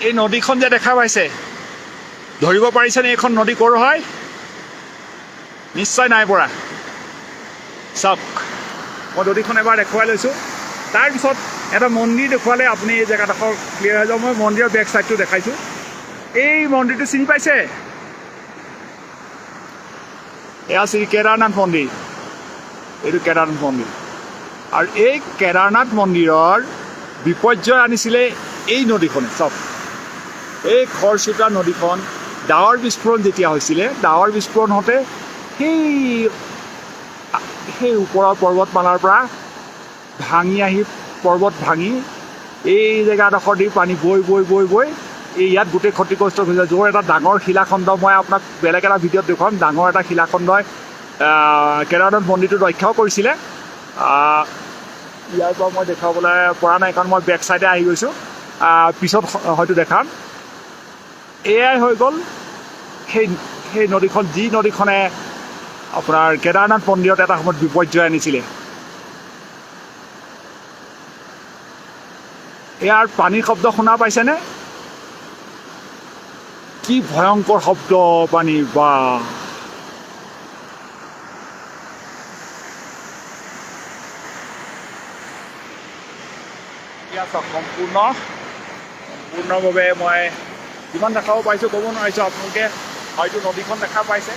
এই নদীখন যে দেখা পাইছে, ধৰিব পাৰিছেনে এইখন নদী ক'ৰ হয়? নিশ্চয় নাই পৰা। চাওক, মই নদীখন এবাৰ দেখুৱাই লৈছোঁ। তাৰপিছত এটা মন্দিৰ দেখুৱালে আপুনি এই জেগাডোখৰ ক্লিয়াৰ হৈ যাব। মই মন্দিৰৰ বেক চাইডটো দেখাইছোঁ। এই মন্দিৰটো চিনি পাইছে? এয়া শ্ৰী কেদাৰনাথ মন্দিৰ। এইটো কেদাৰনাথ মন্দিৰ। আৰু এই কেদাৰনাথ মন্দিৰৰ বিপৰ্যয় আনিছিলে এই নদীখনে। চাওক, এই খৰস্ৰোতা নদীখন ডাৱৰ বিস্ফোৰণ যেতিয়া হৈছিলে, ডাৱৰ বিস্ফোৰণ হওঁতে সেই ওপৰৰ পৰ্বতমালাৰ পৰা ভাঙি আহি পৰ্বত ভাঙি এই জেগাডোখৰ দি পানী বৈ বৈ বৈ বৈ এই ইয়াত গোটেই ক্ষতিগ্ৰস্ত হৈছে। য'ৰ এটা ডাঙৰ শিলাখণ্ড, মই আপোনাক বেলেগ এটা ভিডিঅ'ত দেখুৱাম, ডাঙৰ এটা শিলাখণ্ডই কেদাৰনাথ মন্দিৰটো ৰক্ষাও কৰিছিলে। ইয়াৰ পৰা মই দেখুৱাবলৈ পৰা নাই, কাৰণ মই বেক চাইডে আহি গৈছোঁ। পিছত হয়তো দেখাম। এয়াই হৈ গ'ল সেই নদীখন, যি নদীখনে আপোনাৰ কেদাৰনাথ মন্দিৰত এটা সময়ত বিপৰ্যয় আনিছিলে। ইয়াৰ পানীৰ শব্দ শুনা পাইছেনে? কি ভয়ংকৰ শব্দ পানীৰ! বা সম্পূৰ্ণভাৱে মই যিমান দেখাব পাৰিছোঁ ক'ব নোৱাৰিছোঁ। আপোনালোকে হয়তো নদীখন দেখা পাইছে।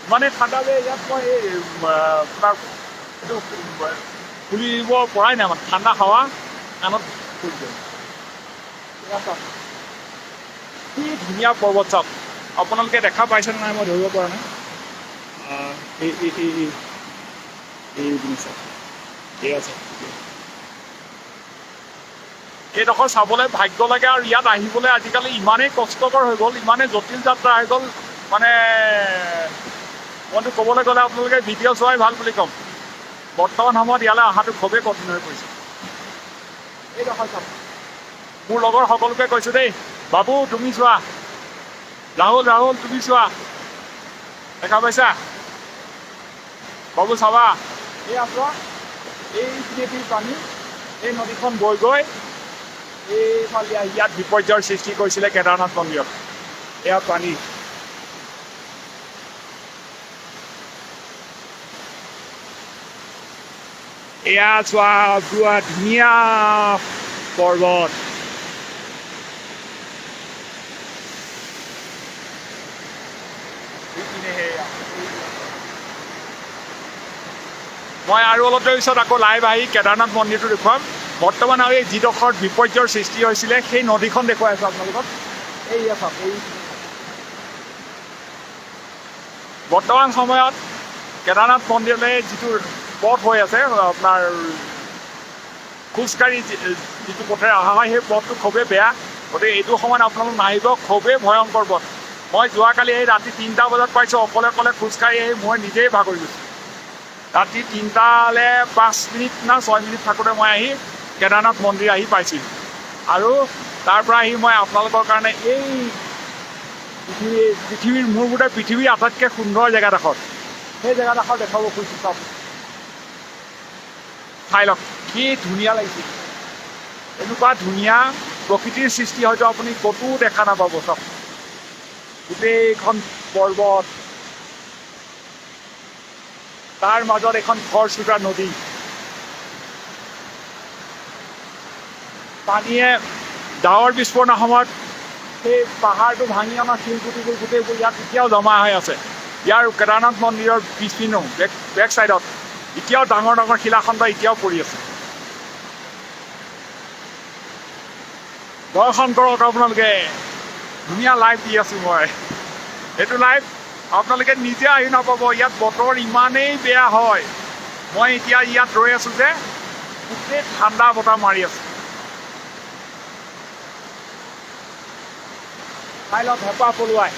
ইমানেই ঠাণ্ডা যে ইয়াত মই আপোনাৰ এইটো খুলিব পৰাই নাই, মানে ঠাণ্ডা হাৱা কাণত ফুলিছে। কি ধুনীয়া পৰ্বত! চাওক, আপোনালোকে দেখা পাইছেনে নাই মই ধৰিব পৰা নাই। এইডোখৰ চাবলৈ ভাগ্য লাগে। আৰু ইয়াত আহিবলৈ আজিকালি ইমানেই কষ্টকৰ হৈ গ'ল, ইমানেই জটিল যাত্ৰা হৈ গ'ল, মানে মইতো ক'বলৈ গ'লে আপোনালোকে ভিডিঅ' চোৱাই ভাল বুলি ক'ম। বৰ্তমান সময়ত ইয়ালৈ অহাটো খুবেই কঠিন হৈ পৰিছে। এইডোখৰ চাওক, মোৰ লগৰ সকলোকে কৈছোঁ দেই, বাবু তুমি চোৱা, ৰাহুল তুমি চোৱা, দেখা পাইছা? বাবু চাবা, এই চোৱা, এই পিনেদি পানী, এই নদীখন বৈ গৈ এইফালে ইয়াত বিপৰ্যয়ৰ সৃষ্টি কৰিছিলে কেদাৰনাথ মন্দিৰত। এয়া পানী। এয়া চোৱা, ধুনীয়া পৰ্বত। মই আৰু অলপ দেৰি পিছত আকৌ লাইভ আহি কেদাৰনাথ মন্দিৰটো দেখুৱাম। বৰ্তমান আৰু এই যিডোখৰত বিপৰ্যয়ৰ সৃষ্টি হৈছিলে সেই নদীখন দেখুৱাই আছোঁ আপোনালোকক। এই বৰ্তমান সময়ত কেদাৰনাথ মন্দিৰলৈ যিটো পথ হৈ আছে, আপোনাৰ খোজকাঢ়ি যিটো পথেৰে অহা হয়, সেই পথটো খুবেই বেয়া। গতিকে এইটো সময়ত আপোনালোক নাহিব, খুবেই ভয়ংকৰ পথ। মই যোৱাকালি এই ৰাতি 3টা বজাত পাইছোঁ, অকলে খোজকাঢ়ি আহি মই নিজেই ভাগৰি গৈছোঁ। ৰাতি 3টালৈ 5 মিনিট না 6 মিনিট থাকোঁতে মই আহি কেদাৰনাথ মন্দিৰ আহি পাইছোঁ। আৰু তাৰ পৰা আহি মই আপোনালোকৰ কাৰণে এই পৃথিৱীৰ মোৰ বোধে পৃথিৱীৰ আটাইতকৈ সুন্দৰ জেগাডোখৰ, সেই জেগাডোখৰ দেখাব খুজিছোঁ। চাওক, চাই লওক, কি ধুনীয়া লাগিছে। এনেকুৱা ধুনীয়া প্ৰকৃতিৰ সৃষ্টি হয়তো আপুনি ক'তো দেখা নাপাব। চাওক, গোটেইখন পৰ্বত, তাৰ মাজত এখন খৰস্ৰোতা নদী, পানীয়ে ডাৱৰ বিস্ফোৰণৰ সময়ত সেই পাহাৰটো ভাঙি অনা শিলগুটিবোৰ গোটেইবোৰ ইয়াত এতিয়াও জমা হৈ আছে। ইয়াৰ কেদাৰনাথ মন্দিৰৰ পিছপিনো বেক চাইডত এতিয়াও ডাঙৰ ডাঙৰ শিলাখণ্ড এতিয়াও পৰি আছে। দৰ্শন কৰক আপোনালোকে। ধুনীয়া লাইভ দি আছোঁ মই। এইটো লাইভ আপোনালোকে নিজে আহি নাপাব। ইয়াত বতৰ ইমানেই বেয়া হয়। মই এতিয়া ইয়াত ৰৈ আছোঁ যে গোটেই ঠাণ্ডা বতাহ মাৰি আছে। চাই লওক, হেঁপাহ পলুৱাই।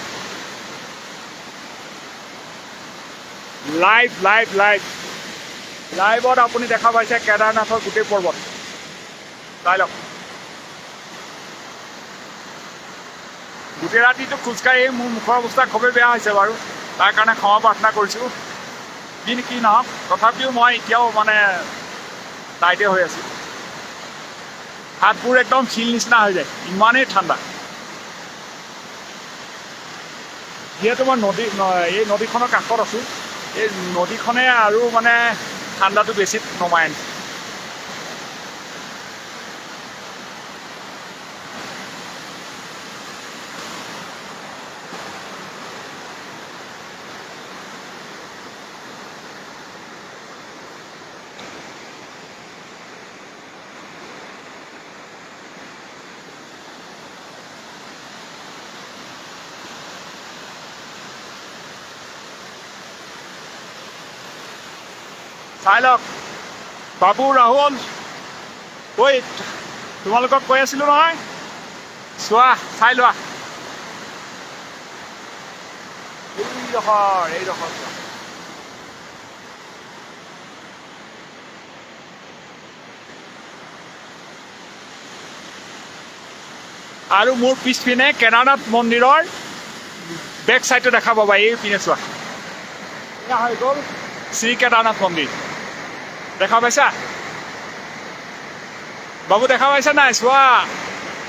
লাইভত আপুনি দেখা পাইছে কেদাৰনাথৰ গোটেই পৰ্বত। চাই লওক, গোটেই ৰাতিটো খোজকাঢ়ি মোৰ মুখৰ অৱস্থা খুবেই বেয়া হৈছে বাৰু। তাৰ কাৰণে ক্ষমা প্ৰাৰ্থনা কৰিছোঁ। কি নহওক, তথাপিও মই এতিয়াও মানে টাইটে হৈ আছিল হাতবোৰ একদম শিল নিচিনা হৈ যায় ইমানেই ঠাণ্ডা যিহেতু মই এই নদীখনৰ কাষত আছোঁ এই নদীখনে আৰু মানে ঠাণ্ডাটো বেছি নমাই আনিছে চাই লওক বাবু ৰাহুল ঐ তোমালোকক কৈ আছিলোঁ নহয় চোৱা চাই লোৱা এইডোখৰ চোৱা আৰু মোৰ পিছপিনে কেদাৰনাথ মন্দিৰৰ বেক চাইডটো দেখা পাবা এইপিনে চোৱা এয়া হৈ গ'ল শ্ৰী কেদাৰনাথ মন্দিৰ দেখা পাইছা বাবু দেখা পাইছা নাই চোৱা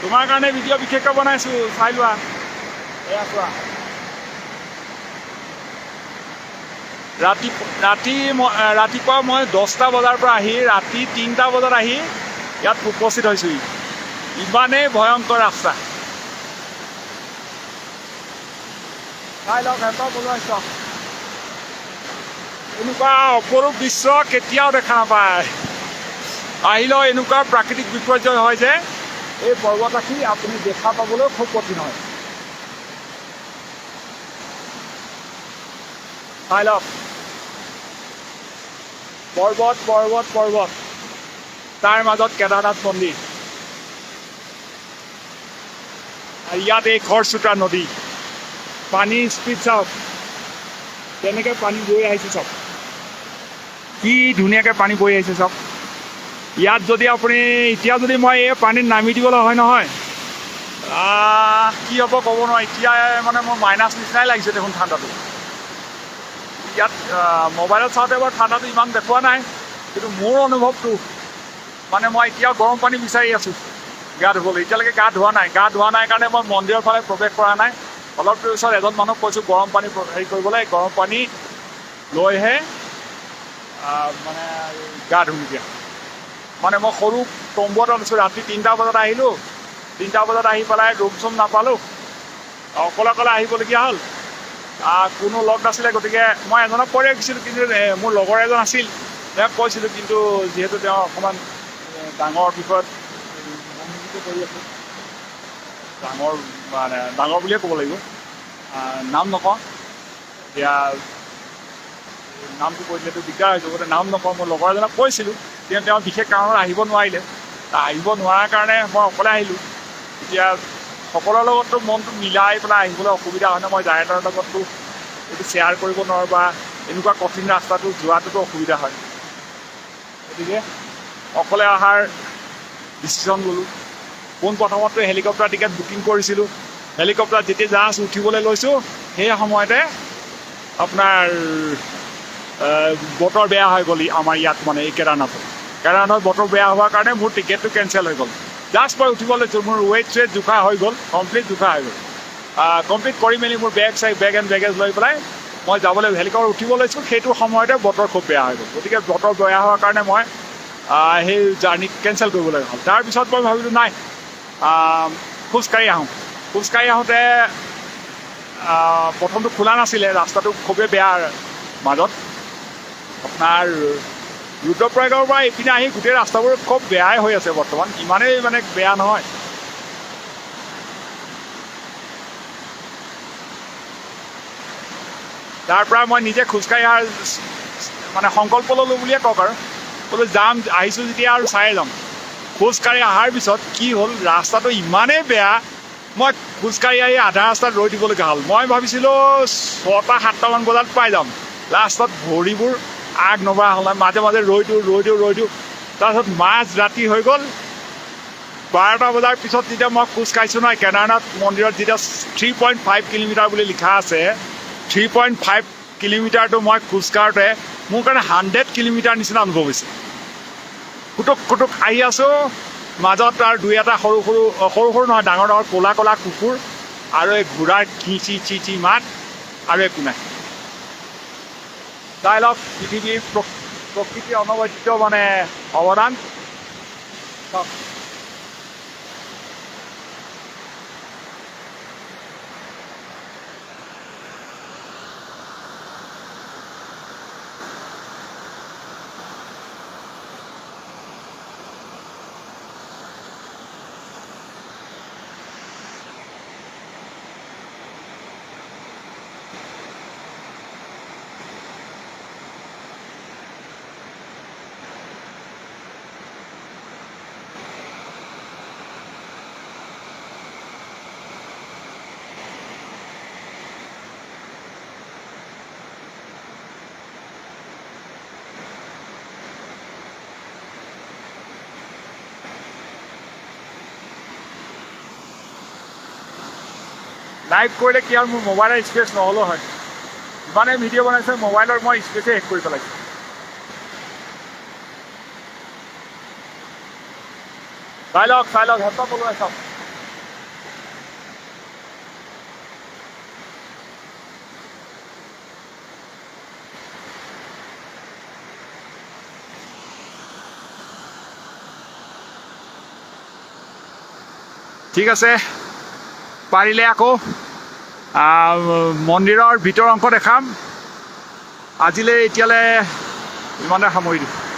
তোমাৰ কাৰণে ভিডিঅ' বিশেষকৈ বনাইছোঁ চাই লোৱা এয়া চোৱা ৰাতিপুৱা মই 10টা বজাৰ পৰা আহি ৰাতি 3টা বজাত আহি ইয়াত উপস্থিত হৈছোঁ ইমানেই ভয়ংকৰ ৰাস্তা চাই লওক সিহঁতক বলোৱাই চাওক এনেকুৱা অপৰূপ দৃশ্য কেতিয়াও দেখা নাপায় আহিলেও এনেকুৱা প্ৰাকৃতিক বিপৰ্যয় হয় যে এই পৰ্বতৰাশি আপুনি দেখা পাবলৈ খুব কঠিন হয় চাই লওক পৰ্বত তাৰ মাজত কেদাৰনাথ মন্দিৰ আৰু ইয়াত এই খৰস্ৰোতা নদী পানীৰ স্পীড চাওক কেনেকৈ পানী বৈ আহিছে চাওক কি ধুনীয়াকৈ পানী বৈ আহিছে চাওক ইয়াত যদি আপুনি এতিয়া যদি মই এই পানীত নামি দিবলৈ হয় নহয় কি হ'ব ক'ব নোৱাৰোঁ এতিয়া মানে মোৰ মাইনাছ নিচিনাই লাগিছে দেখোন ঠাণ্ডাটো ইয়াত মোবাইলত চাওঁতে বাৰু ঠাণ্ডাটো ইমান দেখুওৱা নাই কিন্তু মোৰ অনুভৱটো মানে মই এতিয়া গৰম পানী বিচাৰি আছোঁ গা ধুবলৈ এতিয়ালৈকে গা ধোৱা নাই কাৰণে মই মন্দিৰৰ ফালে প্ৰৱেশ কৰা নাই অলপ পিছত এজন মানুহক কৈছোঁ গৰম পানী হেৰি কৰিবলৈ গৰম পানী লৈহে মানে গা ধুমগৈ মানে মই সৰু তম্বু এটা লৈছোঁ ৰাতি 3টা বজাত আহিলোঁ 3টা বজাত আহি পেলাই ৰুম চুম নাপালোঁ অকলে আহিবলগীয়া হ'ল কোনো লগ নাছিলে গতিকে মই এজনক কৈ ৰাখিছিলোঁ কিন্তু মোৰ লগৰ এজন আছিল তেওঁক কৈছিলোঁ কিন্তু যিহেতু তেওঁ অকণমান ডাঙৰ বিষয়ত কৰি আছোঁ ডাঙৰ বুলিয়ে ক'ব লাগিব নাম নকওঁ এতিয়া নামটো কৈ দিলেতো দিগদাৰ হৈছে গতিকে নাম নকওঁ মই লগৰ এজনক কৈছিলোঁ কিন্তু তেওঁ বিশেষ কাৰণত আহিব নোৱাৰিলে আহিব নোৱাৰাৰ কাৰণে মই অকলে আহিলোঁ এতিয়া সকলোৰে লগততো মনটো মিলাই পেলাই আহিবলৈ অসুবিধা হয় ন মই যাৰ লগততো এইটো শ্বেয়াৰ কৰিব নোৱাৰোঁ বা এনেকুৱা কঠিন ৰাস্তাটো যোৱাটোতো অসুবিধা হয় গতিকে অকলে অহাৰ ডিচিশ্যন ল'লোঁ পোনপ্ৰথমতে হেলিকপ্টাৰ টিকেট বুকিং কৰিছিলোঁ হেলিকপ্টাৰত যেতিয়া জাহাজ উঠিবলৈ লৈছোঁ সেই সময়তে আপোনাৰ বতৰ বেয়া হৈ গ'ল আমাৰ ইয়াত মানে এই কেদাৰনাথত বতৰ বেয়া হোৱাৰ কাৰণে মোৰ টিকেটটো কেঞ্চেল হৈ গ'ল জাষ্ট মই উঠিব লৈছোঁ মোৰ ৱেইট জোখা হৈ গ'ল কমপ্লিট জোখা হৈ গ'ল কমপ্লিট কৰি মেলি মোৰ বেগ এণ্ড বেগেজ লৈ পেলাই মই যাবলৈ হেলিকপ্টাৰ উঠিব লৈছোঁ সেইটো সময়তে বতৰ খুব বেয়া হৈ গ'ল গতিকে বতৰ বেয়া হোৱাৰ কাৰণে মই সেই জাৰ্ণি কেঞ্চেল কৰিবলৈ হ'ল তাৰপিছত মই ভাবিলোঁ নাই খোজকাঢ়ি আহোঁতে প্ৰথমটো খোলা নাছিলে ৰাস্তাটো খুবেই বেয়া মাজত আপোনাৰ ৰুদ্ৰপ্ৰয়াগৰ পৰা এইপিনে আহি গোটেই ৰাস্তাবোৰ খুব বেয়াই হৈ আছে বৰ্তমান ইমানেই মানে বেয়া নহয় তাৰ পৰা মই নিজে খোজকাঢ়ি অহাৰ মানে সংকল্প ল'লোঁ বুলিয়ে কওক আৰু বোলো যাম আহিছোঁ যেতিয়া আৰু চাই যাম খোজকাঢ়ি অহাৰ পিছত কি হ'ল ৰাস্তাটো ইমানেই বেয়া মই খোজকাঢ়ি আহি আধা ৰাস্তাত ৰৈ দিবলগীয়া হ'ল মই ভাবিছিলোঁ 6টা-7টামান বজাত পাই যাম লাষ্টত ভৰিবোৰ আগ নবঢ়া হ'ল মাজে ৰৈ দিওঁ তাৰপিছত মাজ ৰাতি হৈ গ'ল 12টা বজাৰ পিছত যেতিয়া মই খোজ কাঢ়িছোঁ নহয় কেদাৰনাথ মন্দিৰত যেতিয়া 3.5 কিলোমিটাৰ বুলি লিখা আছে 3.5 কিলোমিটাৰটো মই খোজ কাঢ়োঁতে মোৰ কাৰণে 100 কিলোমিটাৰ নিচিনা অনুভৱ হৈছে কুটুক আহি আছোঁ মাজত তাৰ দুই এটা সৰু নহয় ডাঙৰ ক'লা কুকুৰ আৰু এই ঘোঁৰাৰ চি মাত আৰু একো নাই চাই লওক পৃথিৱীৰ প্ৰকৃতিৰ অনবদ্য মানে অৱদান লাইভ কৰিলে কি আৰু মোৰ মোবাইলৰ স্পেচ নহ'লেও হয় ইমানে ভিডিঅ' বনাইছে মোবাইলৰ মই স্পেচে শেষ কৰি পেলাইছোঁ চাই লওক হেঁচা পলোৱাই চাওক ঠিক আছে পাৰিলে আকৌ মন্দিৰৰ ভিতৰ অংশ দেখাম আজিলৈ এতিয়ালৈ ইমানে সামৰি দিওঁ